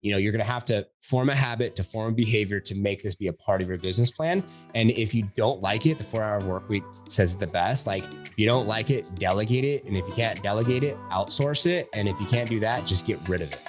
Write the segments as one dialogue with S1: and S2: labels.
S1: you're going to have to form a habit, to form a behavior, to make this be a part of your business plan. And if you don't like it, the 4-hour work week says it the best. Like, if you don't like it, delegate it. And if you can't delegate it, outsource it. And if you can't do that, just get rid of it.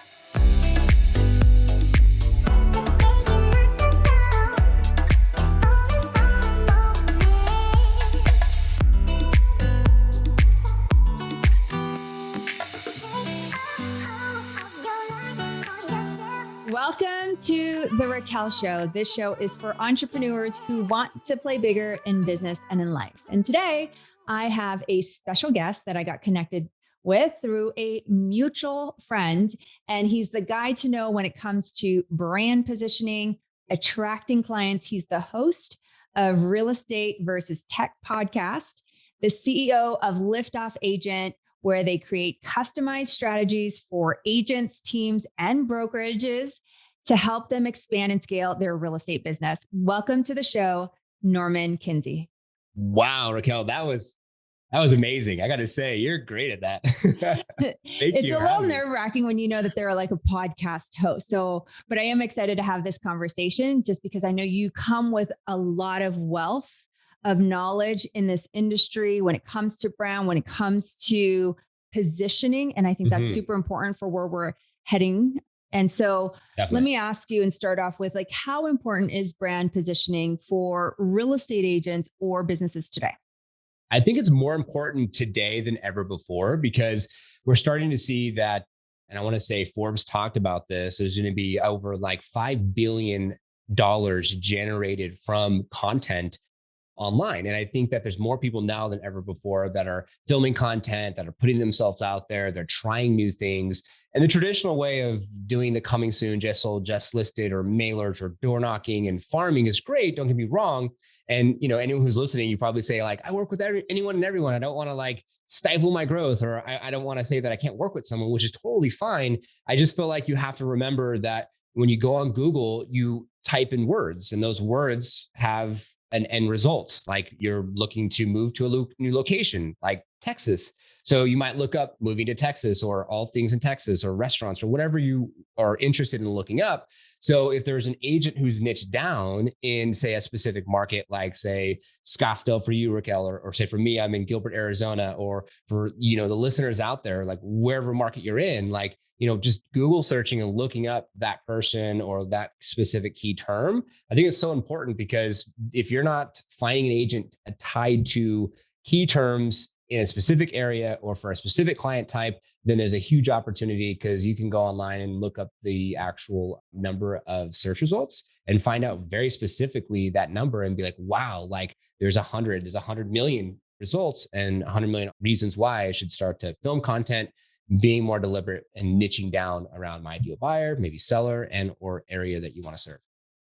S2: Welcome to the Raquel Show. This show is for entrepreneurs who want to play bigger in business and in life. And today I have a special guest that I got connected with through a mutual friend. And he's the guy to know when it comes to brand positioning, attracting clients. He's the host of Real Estate versus Tech podcast, the CEO of Liftoff Agent, where they create customized strategies for agents, teams, and brokerages to help them expand and scale their real estate business. Welcome to the show, Norman Kinsey.
S1: Wow, Raquel, that was amazing. I got to say, you're great at that.
S2: It's a little nerve-wracking when you know that they're like a podcast host. But I am excited to have this conversation just because I know you come with a lot of wealth of knowledge in this industry when it comes to brand, when it comes to positioning. And I think that's super important for where we're heading. And so Let me ask you and start off with, like, how important is brand positioning for real estate agents or businesses today?
S1: I think it's more important today than ever before because we're starting to see that, and I want to say Forbes talked about this, there's going to be over like $5 billion generated from content online. And I think that there's more people now than ever before that are filming content, that are putting themselves out there. They're trying new things. And the traditional way of doing the coming soon, just sold, just listed, or mailers or door knocking and farming is great. Don't get me wrong. And, anyone who's listening, you probably say like, I work with anyone and everyone. I don't want to like stifle my growth, or I don't want to say that I can't work with someone, which is totally fine. I just feel like you have to remember that when you go on Google, you type in words and those words have an end result. Like you're looking to move to a new location, like Texas. So you might look up moving to Texas or all things in Texas or restaurants or whatever you are interested in looking up. So if there's an agent who's niched down in, say, a specific market, like say Scottsdale for you, Raquel, or say for me, I'm in Gilbert, Arizona, or for, the listeners out there, like wherever market you're in, like, just Google searching and looking up that person or that specific key term. I think it's so important because if you're not finding an agent tied to key terms in a specific area or for a specific client type, then there's a huge opportunity because you can go online and look up the actual number of search results and find out very specifically that number and be like, wow, like there's 100 million results and 100 million reasons why I should start to film content, being more deliberate and niching down around my ideal buyer, maybe seller, and or area that you want to serve.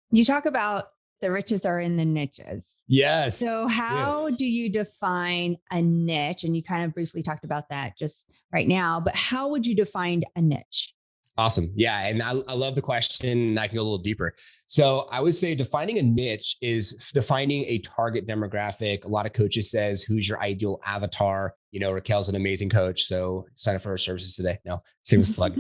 S2: You talk about the riches are in the niches.
S1: Yes.
S2: So how do you define a niche? And you kind of briefly talked about that just right now, but how would you define a niche?
S1: Awesome. Yeah. And I love the question and I can go a little deeper. So I would say defining a niche is defining a target demographic. A lot of coaches says, who's your ideal avatar? Raquel's an amazing coach. So sign up for her services today. No, serious plug.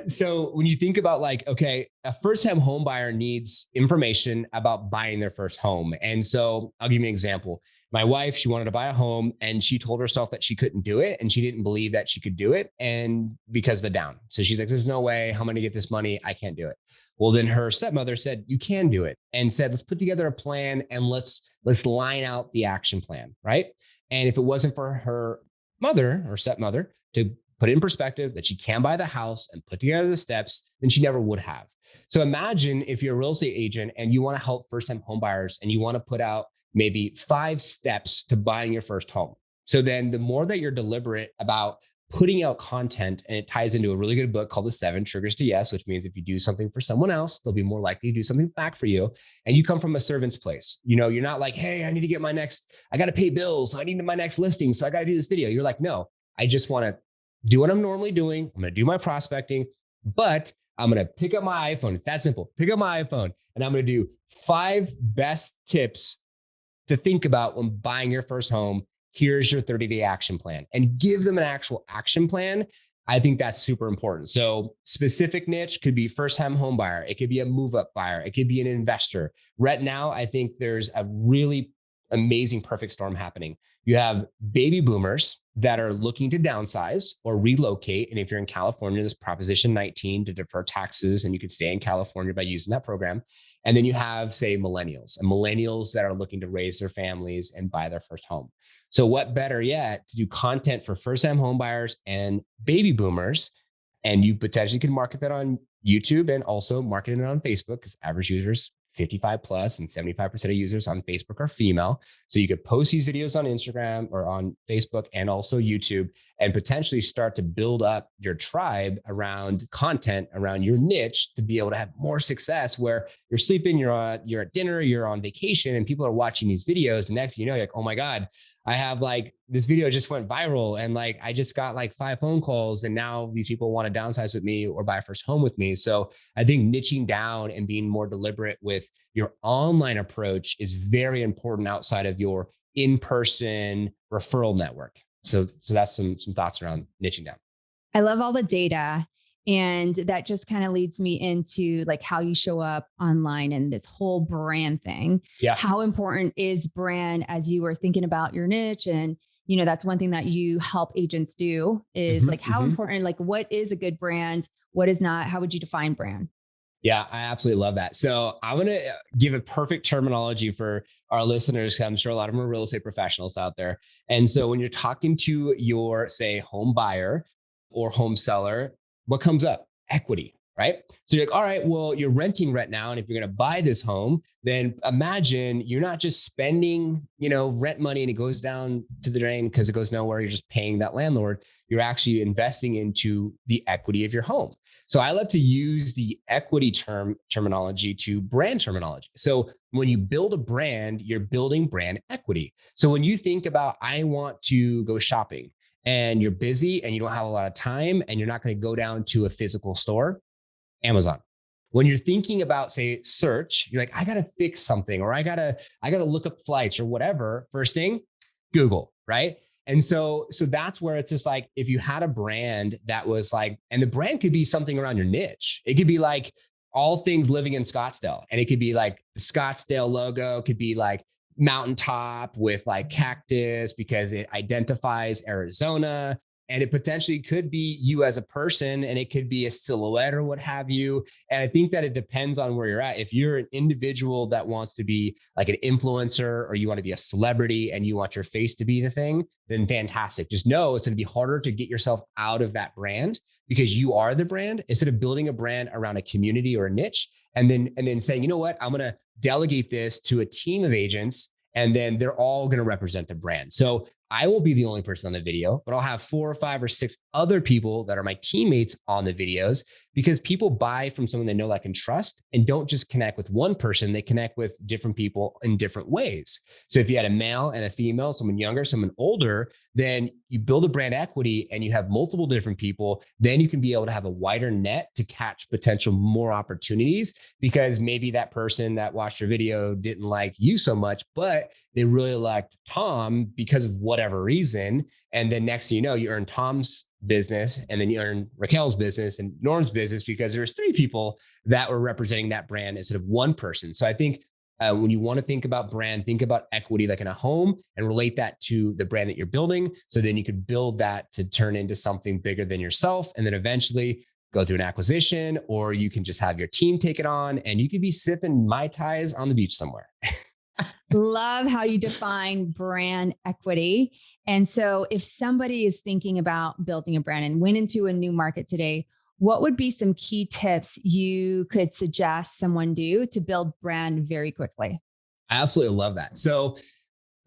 S1: So when you think about like, okay, a first-time home buyer needs information about buying their first home. And so I'll give you an example. My wife, she wanted to buy a home and she told herself that she couldn't do it. And she didn't believe that she could do it. And because of the down. So she's like, there's no way. How am I going to get this money? I can't do it. Well, then her stepmother said, you can do it, and said, let's put together a plan and let's line out the action plan. Right. And if it wasn't for her mother or stepmother to put it in perspective that she can buy the house and put together the steps, then she never would have. So imagine if you're a real estate agent and you want to help first-time home buyers and you want to put out maybe 5 steps to buying your first home. So then the more that you're deliberate about putting out content, and it ties into a really good book called The 7 Triggers to Yes, which means if you do something for someone else, they'll be more likely to do something back for you. And you come from a servant's place. You're not like, hey, I need to get I got to pay bills. So I need my next listing. So I got to do this video. You're like, no, I just want to do what I'm normally doing. I'm going to do my prospecting, but I'm going to pick up my iPhone. It's that simple. Pick up my iPhone and I'm going to do 5 best tips to think about when buying your first home. Here's your 30-day action plan, and give them an actual action plan I think that's super important. So specific niche could be first-time home buyer. It could be a move-up buyer. It could be an investor. Right now, I think there's a really amazing perfect storm happening. You have baby boomers that are looking to downsize or relocate. And if you're in California, there's Proposition 19 to defer taxes, and you could stay in California by using that program. And then you have, say, millennials that are looking to raise their families and buy their first home. So what better yet to do content for first-time home buyers and baby boomers, and you potentially can market that on YouTube and also market it on Facebook, because average users 55 plus and 75% of users on Facebook are female. So you could post these videos on Instagram or on Facebook and also YouTube, and potentially start to build up your tribe around content around your niche to be able to have more success, where you're sleeping, you're at dinner, you're on vacation, and people are watching these videos. And next thing you know, you're like, oh my God, I have like this video just went viral, and like I just got like 5 phone calls, and now these people want to downsize with me or buy a first home with me. So I think niching down and being more deliberate with your online approach is very important outside of your in-person referral network. So that's some thoughts around niching down.
S2: I love all the data. And that just kind of leads me into like how you show up online and this whole brand thing.
S1: Yeah.
S2: How important is brand as you were thinking about your niche? And, that's one thing that you help agents do is like how important, like what is a good brand? What is not? How would you define brand?
S1: Yeah, I absolutely love that. So I'm going to give a perfect terminology for our listeners, because I'm sure a lot of them are real estate professionals out there. And so when you're talking to your, say, home buyer or home seller, what comes up? Equity, right? So you're like, all right, well, you're renting right now. And if you're going to buy this home, then imagine you're not just spending, rent money and it goes down to the drain because it goes nowhere. You're just paying that landlord. You're actually investing into the equity of your home. So I love to use the equity terminology to brand terminology. So when you build a brand, you're building brand equity. So when you think about, I want to go shopping, and you're busy and you don't have a lot of time and you're not going to go down to a physical store, Amazon. When you're thinking about, say, search, you're like, I got to fix something, or I got to look up flights or whatever. First thing, Google, right? And so that's where it's just like, if you had a brand that was like, and the brand could be something around your niche. It could be like all things living in Scottsdale. And it could be like the Scottsdale logo could be like mountaintop with like cactus because it identifies Arizona. And it potentially could be you as a person, and it could be a silhouette or what have you. And I think that it depends on where you're at. If you're an individual that wants to be like an influencer, or you want to be a celebrity and you want your face to be the thing, then fantastic. Just know it's going to be harder to get yourself out of that brand because you are the brand, instead of building a brand around a community or a niche. And then saying, you know what, I'm going to delegate this to a team of agents, and then they're all going to represent the brand. So I will be the only person on the video, but I'll have 4 or 5 or 6 other people that are my teammates on the videos, because people buy from someone they know, like, and trust, and don't just connect with one person. They connect with different people in different ways. So if you had a male and a female, someone younger, someone older, then you build a brand equity and you have multiple different people. Then you can be able to have a wider net to catch potential more opportunities, because maybe that person that watched your video didn't like you so much, but they really liked Tom because of whatever reason. And then next thing you know, you earn Tom's business, and then you earn Raquel's business and Norm's business, because there's 3 people that were representing that brand instead of one person. So I think when you want to think about brand, think about equity like in a home, and relate that to the brand that you're building. So then you could build that to turn into something bigger than yourself. And then eventually go through an acquisition, or you can just have your team take it on, and you could be sipping Mai Tais on the beach somewhere.
S2: Love how you define brand equity. And so if somebody is thinking about building a brand and went into a new market today, what would be some key tips you could suggest someone do to build brand very quickly?
S1: I absolutely love that. So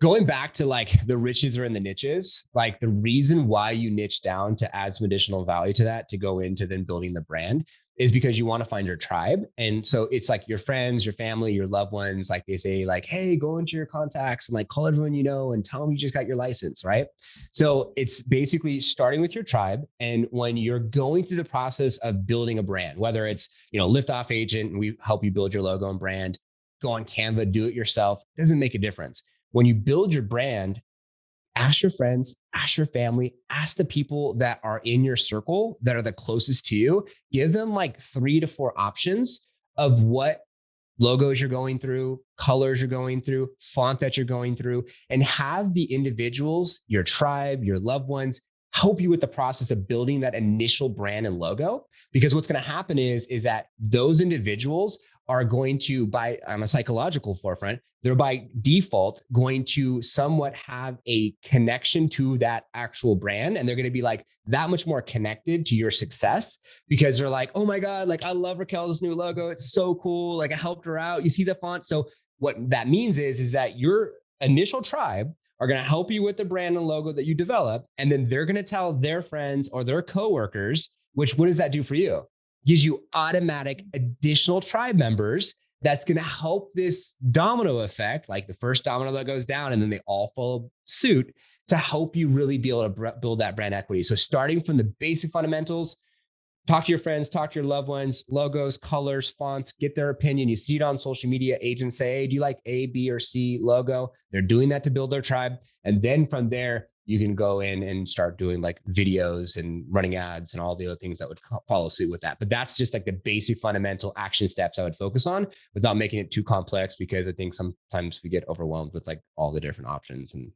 S1: going back to like the riches are in the niches, like the reason why you niche down to add some additional value to that, to go into then building the brand, is because you want to find your tribe. And so it's like your friends, your family, your loved ones, like they say like, hey, go into your contacts and like call everyone you know and tell them you just got your license, right? So it's basically starting with your tribe. And when you're going through the process of building a brand, whether it's, Liftoff Agent, and we help you build your logo and brand, go on Canva, do it yourself, doesn't make a difference. When you build your brand, ask your friends, ask your family, ask the people that are in your circle that are the closest to you. Give them like 3 to 4 options of what logos you're going through, colors you're going through, font that you're going through, and have the individuals, your tribe, your loved ones, help you with the process of building that initial brand and logo. Because what's going to happen is that those individuals are going to, by on a psychological forefront, they're by default going to somewhat have a connection to that actual brand. And they're going to be like that much more connected to your success because they're like, oh my God, like I love Raquel's new logo. It's so cool. Like I helped her out. You see the font. So what that means is that your initial tribe are going to help you with the brand and logo that you develop. And then they're going to tell their friends or their coworkers, which what does that do for you? Gives you automatic additional tribe members. That's going to help this domino effect, like the first domino that goes down and then they all follow suit to help you really be able to build that brand equity. So starting from the basic fundamentals, talk to your friends, talk to your loved ones, logos, colors, fonts, get their opinion. You see it on social media, agents say, hey, do you like A, B, or C logo? They're doing that to build their tribe. And then from there, you can go in and start doing like videos and running ads and all the other things that would follow suit with that. But that's just like the basic fundamental action steps I would focus on without making it too complex, because I think sometimes we get overwhelmed with like all the different options and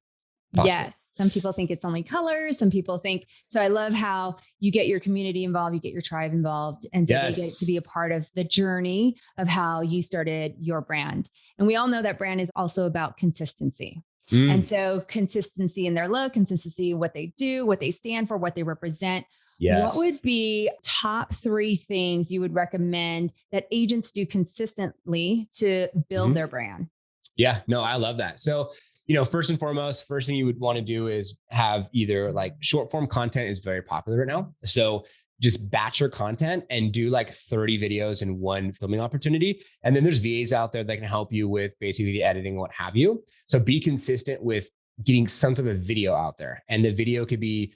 S2: yes. Some people think it's only colors. Some people think, so I love how you get your community involved, you get your tribe involved. And so they get to be a part of the journey of how you started your brand. And we all know that brand is also about consistency. And so consistency in their look, consistency, what they do, what they stand for, what they represent. What would be top 3 things you would recommend that agents do consistently to build their brand?
S1: Yeah, no, I love that. So, first and foremost, first thing you would want to do is have either like short form content is very popular right now. So just batch your content and do like 30 videos in one filming opportunity. And then there's VAs out there that can help you with basically the editing, what have you. So be consistent with getting some type of video out there. And the video could be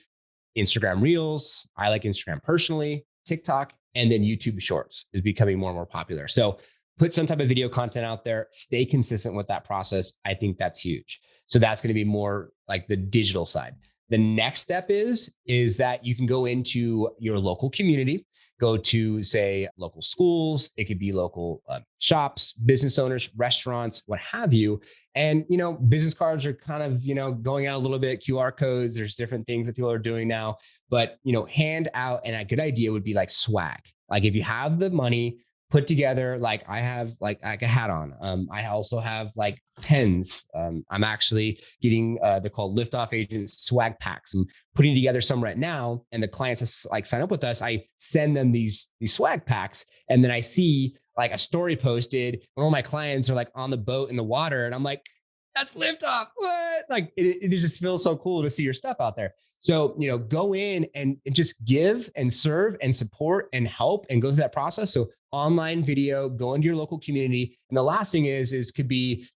S1: Instagram Reels. I like Instagram personally, TikTok, and then YouTube Shorts is becoming more and more popular. So put some type of video content out there, stay consistent with that process. I think that's huge. So that's going to be more like the digital side. The next step is that you can go into your local community, go to say local schools. It could be local shops, business owners, restaurants, what have you. And, business cards are kind of, going out a little bit, QR codes, there's different things that people are doing now, but, hand out. And a good idea would be like swag. Like if you have the money, put together, like I have like a hat on. I also have like pens. I'm actually getting, they're called Liftoff Agent swag packs. I'm putting together some right now, and the clients like sign up with us. I send them these swag packs, and then I see like a story posted when all my clients are like on the boat in the water, and I'm like, that's Liftoff. What? Like it just feels so cool to see your stuff out there. So, go in and just give and serve and support and help and go through that process. So online video, go into your local community. And the last thing is could be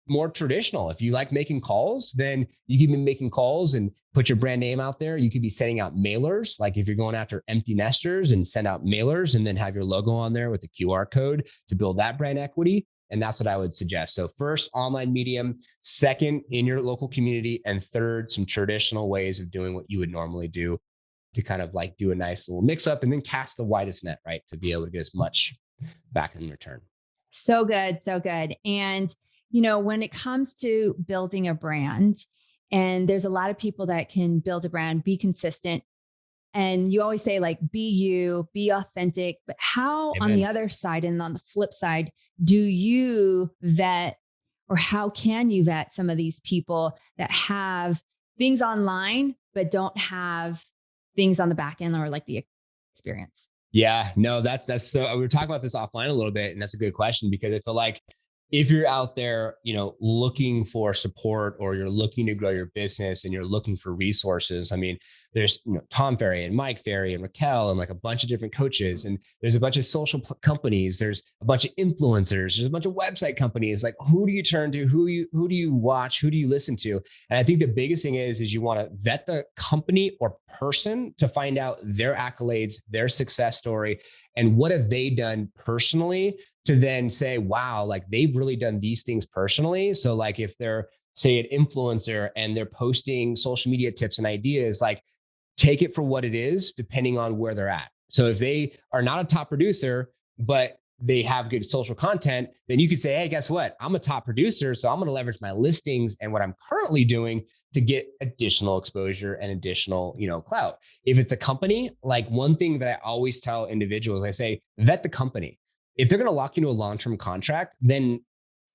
S1: more traditional. If you like making calls, then you can be making calls and put your brand name out there. You could be sending out mailers. Like if you're going after empty nesters, and send out mailers and then have your logo on there with a QR code to build that brand equity. And that's what I would suggest. So first, online medium, second, in your local community, and third, some traditional ways of doing what you would normally do to kind of like do a nice little mix up and then cast the widest net, right? To be able to get as much back in return.
S2: So good. So good. And, when it comes to building a brand, and there's a lot of people that can build a brand, be consistent. And you always say like, be you, be authentic, but how
S1: Amen.
S2: On the other side and on the flip side, do you vet, or how can you vet some of these people that have things online, but don't have things on the back end or like the experience?
S1: Yeah, no, that's so we were talking about this offline a little bit, and that's a good question, because I feel like if you're out there, looking for support, or you're looking to grow your business and you're looking for resources, I mean, there's, Tom Ferry and Mike Ferry and Raquel and like a bunch of different coaches, and there's a bunch of social companies. There's a bunch of influencers. There's a bunch of website companies. Like, who do you turn to? Who do you watch? Who do you listen to? And I think the biggest thing is you want to vet the company or person to find out their accolades, their success story, and what have they done personally, to then say, wow, like they've really done these things personally. So like if they're say an influencer and they're posting social media tips and ideas, like take it for what it is, depending on where they're at. So if they are not a top producer, but they have good social content, then you could say, hey, guess what? I'm a top producer. So I'm going to leverage my listings and what I'm currently doing to get additional exposure and additional, clout. If it's a company, like one thing that I always tell individuals, I say, vet the company. If they're going to lock you into a long-term contract, then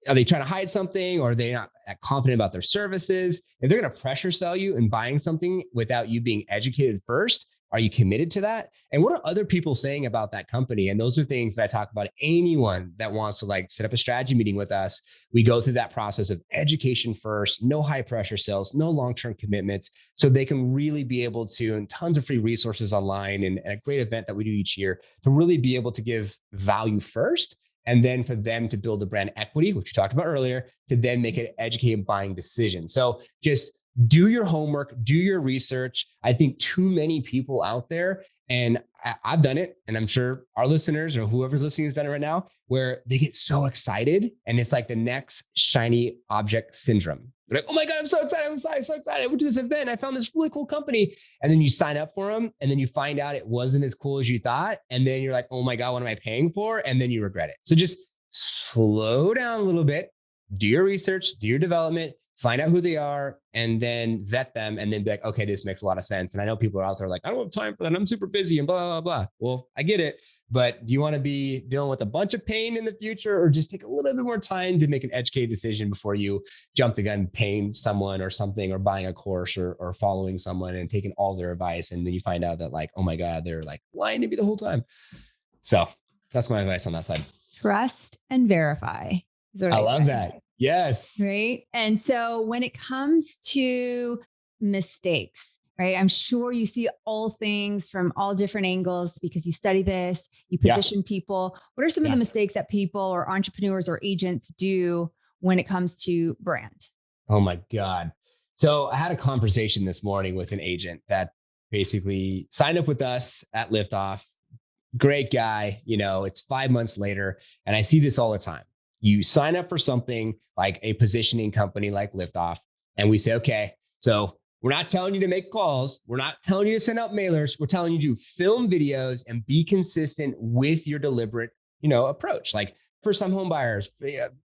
S1: are they trying to hide something, or are they not confident about their services? If they're going to pressure sell you and buying something without you being educated first, are you committed to that? And what are other people saying about that company? And those are things that I talk about. Anyone that wants to set up a strategy meeting with us, we go through that process of education first, no high pressure sales, no long-term commitments, so they can really be able to, and tons of free resources online and a great event that we do each year to really be able to give value first. And then for them to build the brand equity, which we talked about earlier, to then make an educated buying decision. So just do your homework, do your research. I think too many people out there, and I've done it, and I'm sure our listeners or whoever's listening has done it right now, where they get so excited and it's like the next shiny object syndrome. They're like, oh my God, I'm so excited. I'm so excited. I went to this event. I found this really cool company. And then you sign up for them, and then you find out it wasn't as cool as you thought. And then you're like, oh my God, what am I paying for? And then you regret it. So just slow down a little bit, do your research, do your development, find out who they are, and then vet them, and then be like, okay, this makes a lot of sense. And I know people are out there like, I don't have time for that. I'm super busy and blah, blah, blah. Well, I get it. But do you want to be dealing with a bunch of pain in the future, or just take a little bit more time to make an educated decision before you jump the gun, paying someone or something, or buying a course, or following someone and taking all their advice? And then you find out that oh my God, they're lying to me the whole time. So that's my advice on that side.
S2: Trust and verify.
S1: I love that. Yes.
S2: Right. And so when it comes to mistakes, right, I'm sure you see all things from all different angles because you study this, you position people. What are some of the mistakes that people or entrepreneurs or agents do when it comes to brand?
S1: Oh my God. So I had a conversation this morning with an agent that basically signed up with us at Liftoff. Great guy. It's 5 months later, and I see this all the time. You sign up for something like a positioning company like Liftoff, and we say, okay, so we're not telling you to make calls. We're not telling you to send out mailers. We're telling you to film videos and be consistent with your deliberate, approach. Like first-time home buyers,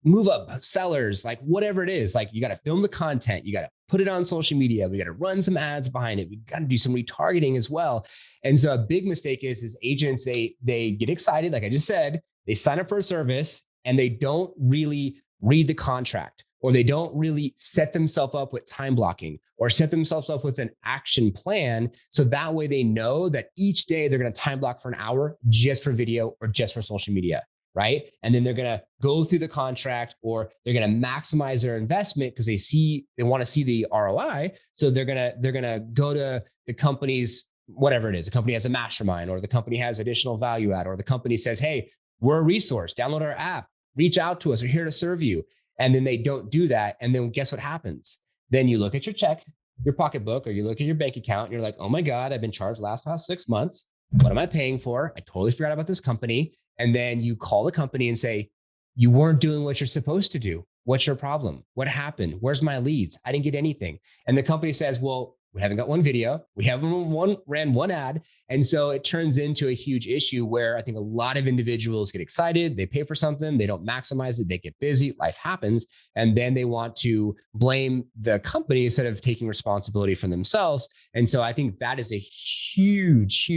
S1: move up sellers, whatever it is, you got to film the content. You got to put it on social media. We got to run some ads behind it. We got to do some retargeting as well. And so a big mistake is agents, they get excited. Like I just said, they sign up for a service, and they don't really read the contract, or they don't really set themselves up with time blocking, or set themselves up with an action plan. So that way they know that each day they're going to time block for an hour just for video or just for social media, right? And then they're going to go through the contract, or they're going to maximize their investment because they want to see the ROI. So they're going to go to the company's, whatever it is. The company has a mastermind, or the company has additional value add, or the company says, hey, we're a resource, download our app, reach out to us, we're here to serve you. And then they don't do that. And then guess what happens? Then you look at your check, your pocketbook, or you look at your bank account, and you're like, oh my God, I've been charged past 6 months. What am I paying for? I totally forgot about this company. And then you call the company and say, you weren't doing what you're supposed to do. What's your problem? What happened? Where's my leads? I didn't get anything. And the company says, well, we haven't got one video. We haven't ran one ad. And so it turns into a huge issue where I think a lot of individuals get excited. They pay for something. They don't maximize it. They get busy. Life happens. And then they want to blame the company instead of taking responsibility for themselves. And so I think that is a huge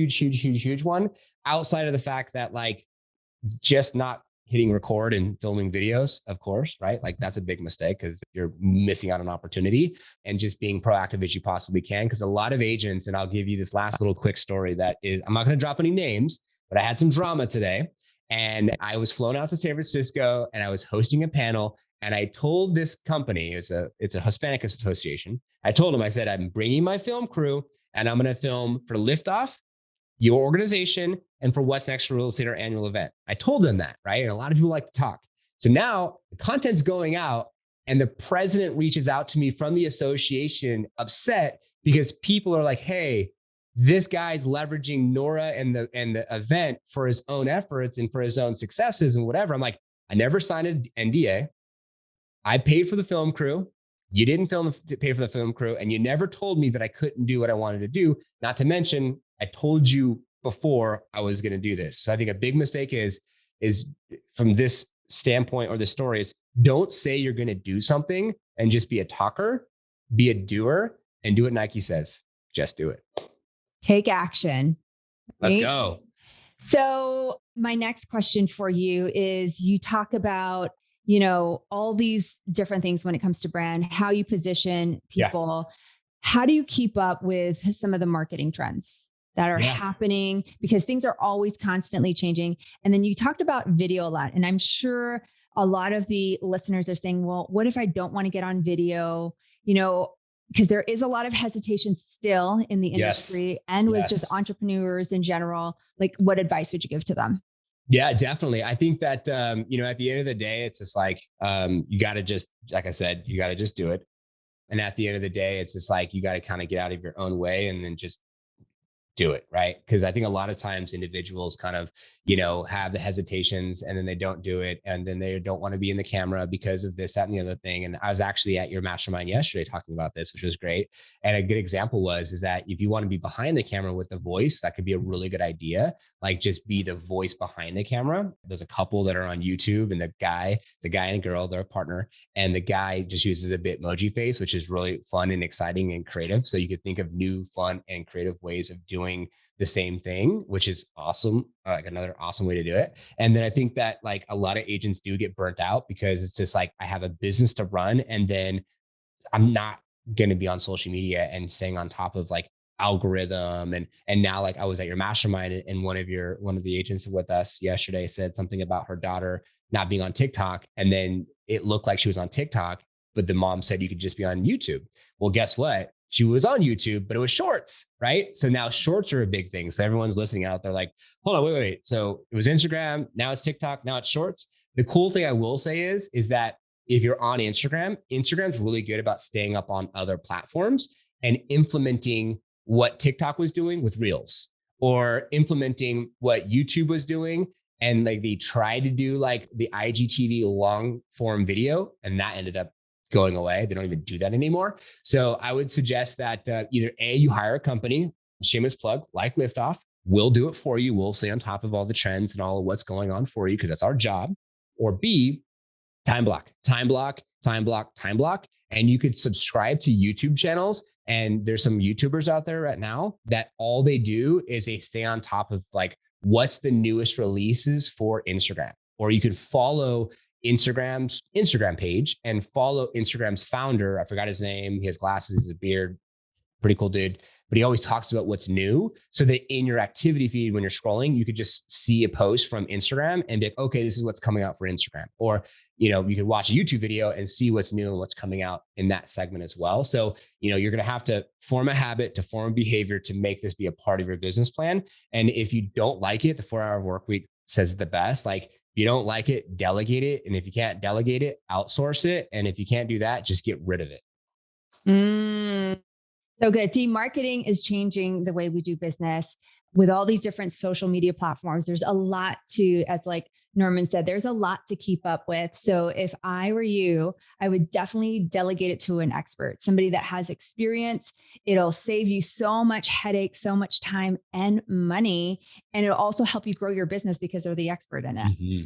S1: one, outside of the fact that just not hitting record and filming videos, of course, right? That's a big mistake because you're missing out on opportunity, and just being proactive as you possibly can. Because a lot of agents, and I'll give you this last little quick story that is, I'm not going to drop any names, but I had some drama today, and I was flown out to San Francisco, and I was hosting a panel, and I told this company, it's a Hispanic association. I told them, I said, I'm bringing my film crew, and I'm going to film for Liftoff, your organization, and for What's Next Real Estate, our annual event. I told them that, right? And a lot of people like to talk. So now the content's going out, and the president reaches out to me from the association upset because people are like, hey, this guy's leveraging Nora and the event for his own efforts and for his own successes and whatever. I'm like, I never signed an NDA. I paid for the film crew. You didn't pay for the film crew, and you never told me that I couldn't do what I wanted to do. Not to mention, I told you before I was going to do this. So I think a big mistake is from this standpoint or the story is don't say you're going to do something and just be a talker, be a doer, and do what Nike says. Just do it.
S2: Take action.
S1: Let's go.
S2: So my next question for you is you talk about, all these different things when it comes to brand, how you position people. Yeah. How do you keep up with some of the marketing trends that are happening? Because things are always constantly changing. And then you talked about video a lot. And I'm sure a lot of the listeners are saying, well, what if I don't want to get on video? Because there is a lot of hesitation still in the industry and with just entrepreneurs in general. Like, what advice would you give to them?
S1: Yeah, definitely. I think that, at the end of the day, it's just like, you got to just, like I said, you got to just do it. And at the end of the day, it's just like, you got to kind of get out of your own way and then just do it. Right. Because I think a lot of times individuals kind of, have the hesitations and then they don't do it. And then they don't want to be in the camera because of this, that, and the other thing. And I was actually at your mastermind yesterday talking about this, which was great. And a good example is that if you want to be behind the camera with the voice, that could be a really good idea. Like just be the voice behind the camera. There's a couple that are on YouTube and the guy and a girl, they're a partner. And the guy just uses a Bitmoji face, which is really fun and exciting and creative. So you could think of new, fun, and creative ways of doing the same thing, which is awesome. Like another awesome way to do it. And then I think that like a lot of agents do get burnt out because it's just like, I have a business to run and then I'm not going to be on social media and staying on top of like algorithm. And now like I was at your mastermind and one of the agents with us yesterday said something about her daughter not being on TikTok. And then it looked like she was on TikTok, but the mom said you could just be on YouTube. Well, guess what? She was on YouTube, but it was shorts, right? So now shorts are a big thing. So everyone's listening out there like, hold on, wait. So it was Instagram, now it's TikTok, now it's shorts. The cool thing I will say is that if you're on Instagram's really good about staying up on other platforms and implementing what TikTok was doing with Reels or implementing what YouTube was doing. And like they tried to do like the IGTV long form video and that ended up going away. They don't even do that anymore. So I would suggest that either A, you hire a company, shameless plug, like Liftoff, we'll do it for you. We'll stay on top of all the trends and all of what's going on for you because that's our job. Or B, time block. And you could subscribe to YouTube channels. And there's some YouTubers out there right now that all they do is they stay on top of like, what's the newest releases for Instagram? Or you could follow Instagram's Instagram page and follow Instagram's founder. I forgot his name. He has glasses, he has a beard, pretty cool dude, but he always talks about what's new. So that in your activity feed, when you're scrolling, you could just see a post from Instagram and be like, okay, this is what's coming out for Instagram. Or, you could watch a YouTube video and see what's new and what's coming out in that segment as well. So, you're going to have to form a habit, to form a behavior to make this be a part of your business plan. And if you don't like it, the 4-hour work week says the best, like, if you don't like it, delegate it. And if you can't delegate it, outsource it. And if you can't do that, just get rid of it.
S2: So good. See, marketing is changing the way we do business with all these different social media platforms. There's a lot to, as like Norman said, there's a lot to keep up with. So if I were you, I would definitely delegate it to an expert, somebody that has experience. It'll save you so much headache, so much time and money. And it'll also help you grow your business because they're the expert in it.
S1: Mm-hmm.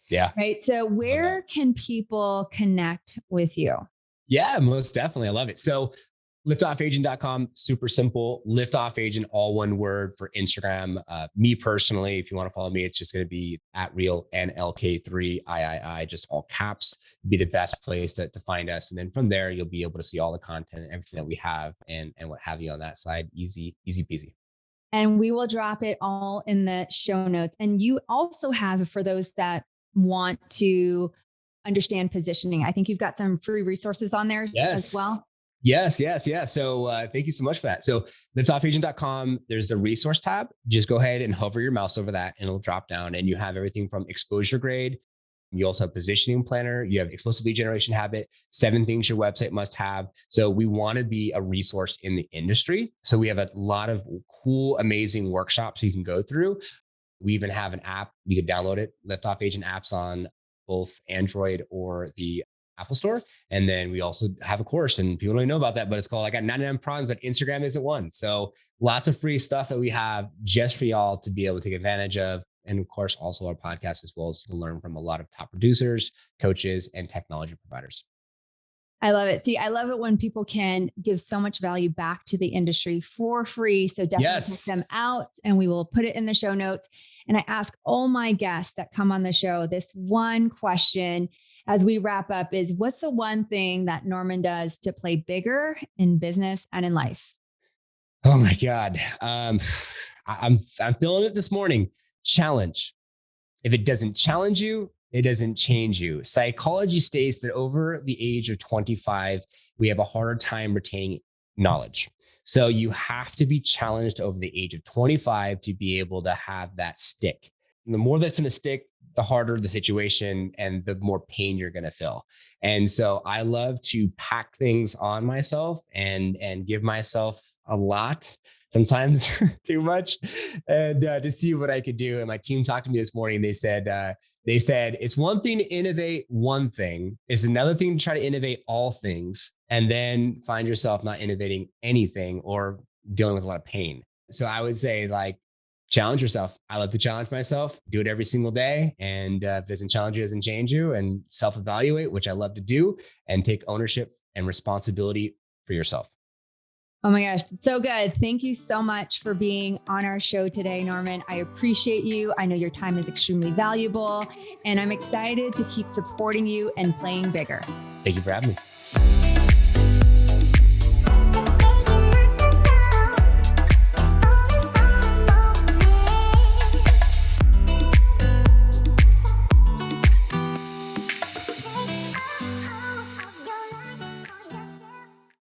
S1: Yeah.
S2: Right. So where can people connect with you?
S1: Yeah, most definitely. I love it. So liftoffagent.com, super simple. Liftoff Agent, all one word for Instagram. Me personally, if you want to follow me, it's just going to be at real NLK3III, just all caps, be the best place to find us. And then from there, you'll be able to see all the content and everything that we have and what have you on that side. Easy peasy.
S2: And we will drop it all in the show notes. And you also have, for those that want to understand positioning, I think you've got some free resources on there as well.
S1: Yes. So thank you so much for that. So liftoffagent.com, there's the resource tab. Just go ahead and hover your mouse over that and it'll drop down and you have everything from exposure grade. You also have positioning planner. You have explosive lead generation habit, 7 things your website must have. So we want to be a resource in the industry. So we have a lot of cool, amazing workshops you can go through. We even have an app. You can download it, Liftoff Agent apps on both Android or the Apple Store. And then we also have a course, and people don't even know about that, but it's called I Got 99 Problems, but Instagram isn't one. So lots of free stuff that we have just for y'all to be able to take advantage of. And of course, also our podcast as well, so you can learn from a lot of top producers, coaches, and technology providers.
S2: I love it. See, I love it when people can give so much value back to the industry for free. So definitely check them out, and we will put it in the show notes. And I ask all my guests that come on the show this one question as we wrap up is, what's the one thing that Norman does to play bigger in business and in life?
S1: Oh my God. I'm feeling it this morning. Challenge. If it doesn't challenge you, it doesn't change you. Psychology states that over the age of 25, we have a harder time retaining knowledge. So you have to be challenged over the age of 25 to be able to have that stick. And the more that's going to stick, the harder the situation and the more pain you're going to feel. And so I love to pack things on myself and give myself a lot, sometimes too much, and to see what I could do. And my team talked to me this morning. They said, it's one thing to innovate one thing. It's another thing to try to innovate all things and then find yourself not innovating anything or dealing with a lot of pain. So I would say, like, challenge yourself. I love to challenge myself, do it every single day. And if it doesn't challenge you, it doesn't change you, and self-evaluate, which I love to do, and take ownership and responsibility for yourself.
S2: Oh my gosh, so good. Thank you so much for being on our show today, Norman. I appreciate you. I know your time is extremely valuable, and I'm excited to keep supporting you and playing bigger.
S1: Thank you for having me.